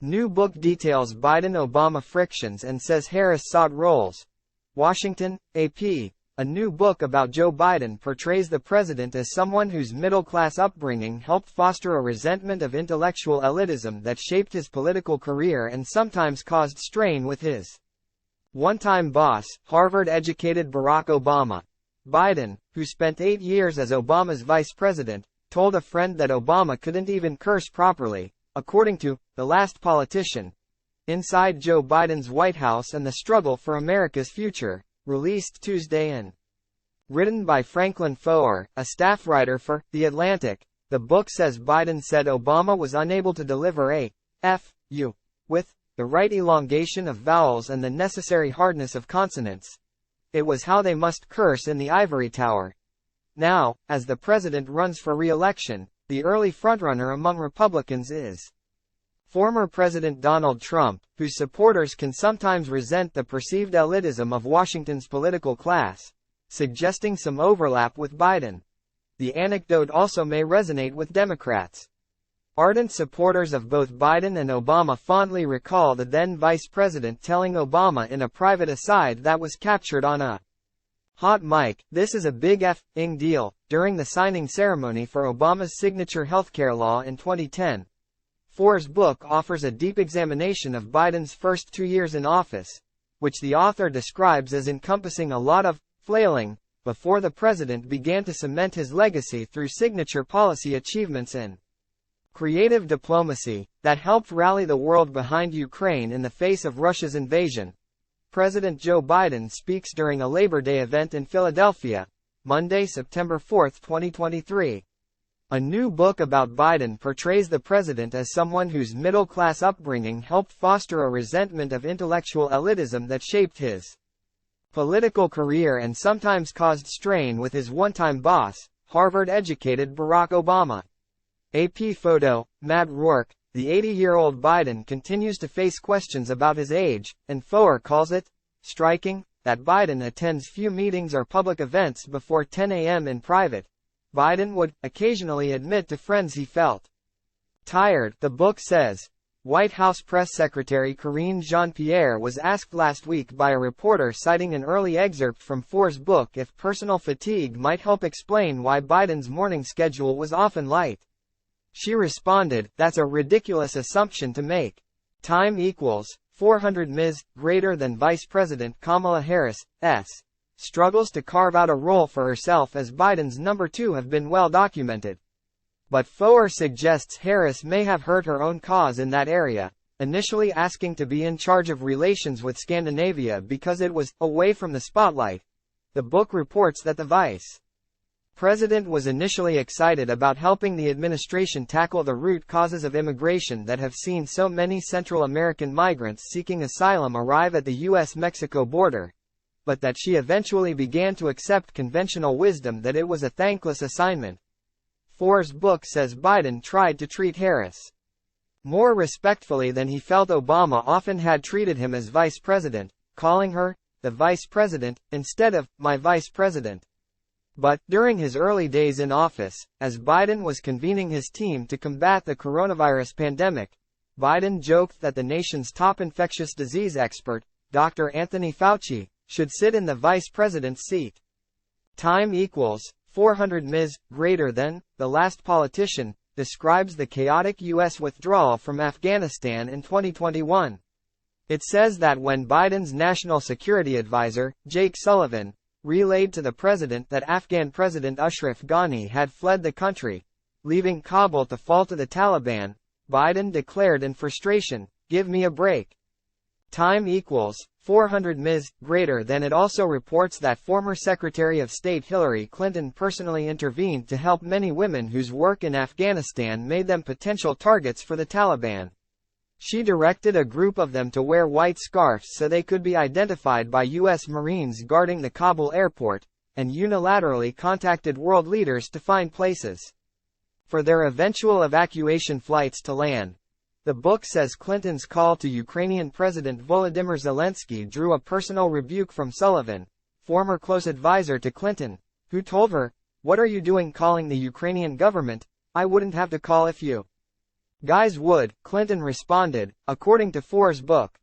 New book details Biden-Obama frictions and says Harris sought roles. Washington, AP. A new book about Joe Biden portrays the president as someone whose middle-class upbringing helped foster a resentment of intellectual elitism that shaped his political career and sometimes caused strain with his one-time boss, Harvard-educated Barack Obama. Biden, who spent 8 years as Obama's vice president, told a friend that Obama couldn't even curse properly, according to The Last Politician. Inside Joe Biden's White House and the Struggle for America's Future, released Tuesday and written by Franklin Foer, a staff writer for The Atlantic. The book says Biden said Obama was unable to deliver a F-U with the right elongation of vowels and the necessary hardness of consonants. It was how they must curse in the ivory tower. Now, as the president runs for re-election, the early frontrunner among Republicans is former President Donald Trump, whose supporters can sometimes resent the perceived elitism of Washington's political class, suggesting some overlap with Biden. The anecdote also may resonate with Democrats. Ardent supporters of both Biden and Obama fondly recall the then vice president telling Obama in a private aside that was captured on a hot mic, "This is a big f***ing deal," during the signing ceremony for Obama's signature healthcare law in 2010. Foer's book offers a deep examination of Biden's first 2 years in office, which the author describes as encompassing a lot of flailing before the president began to cement his legacy through signature policy achievements and creative diplomacy that helped rally the world behind Ukraine in the face of Russia's invasion. President Joe Biden speaks during a Labor Day event in Philadelphia, Monday, September 4, 2023. A new book about Biden portrays the president as someone whose middle-class upbringing helped foster a resentment of intellectual elitism that shaped his political career and sometimes caused strain with his one-time boss, Harvard-educated Barack Obama. AP photo, Matt Rourke. The 80-year-old Biden continues to face questions about his age, and Foer calls it striking that Biden attends few meetings or public events before 10 a.m. in private. Biden would occasionally admit to friends he felt tired. The book says. White House Press Secretary Karine Jean-Pierre was asked last week by a reporter citing an early excerpt from Foer's book if personal fatigue might help explain why Biden's morning schedule was often light. She responded, "That's a ridiculous assumption to make. Time equals 400 Ms. greater than Vice President Kamala Harris, struggles to carve out a role for herself as Biden's number 2 have been well documented." But Foer suggests Harris may have hurt her own cause in that area, initially asking to be in charge of relations with Scandinavia because it was away from the spotlight. The book reports that the vice president was initially excited about helping the administration tackle the root causes of immigration that have seen so many Central American migrants seeking asylum arrive at the U.S.-Mexico border, but that she eventually began to accept conventional wisdom that it was a thankless assignment. Foer's book says Biden tried to treat Harris more respectfully than he felt Obama often had treated him as vice president, calling her the vice president instead of my vice president. But, during his early days in office, as Biden was convening his team to combat the coronavirus pandemic, Biden joked that the nation's top infectious disease expert, Dr. Anthony Fauci, should sit in the vice president's seat. Time equals 400 Ms. greater than The Last Politician describes the chaotic U.S. withdrawal from Afghanistan in 2021. It says that when Biden's national security advisor, Jake Sullivan, relayed to the president that Afghan President Ashraf Ghani had fled the country, leaving Kabul to fall to the Taliban, Biden declared in frustration, "Give me a break. Time equals 400 Ms. greater than." It also reports that former Secretary of State Hillary Clinton personally intervened to help many women whose work in Afghanistan made them potential targets for the Taliban. She directed a group of them to wear white scarves so they could be identified by U.S. Marines guarding the Kabul airport, and unilaterally contacted world leaders to find places for their eventual evacuation flights to land. The book says Clinton's call to Ukrainian President Volodymyr Zelensky drew a personal rebuke from Sullivan, former close advisor to Clinton, who told her, "What are you doing calling the Ukrainian government? I wouldn't have to call if you Guys would, Clinton responded, according to Foer's book.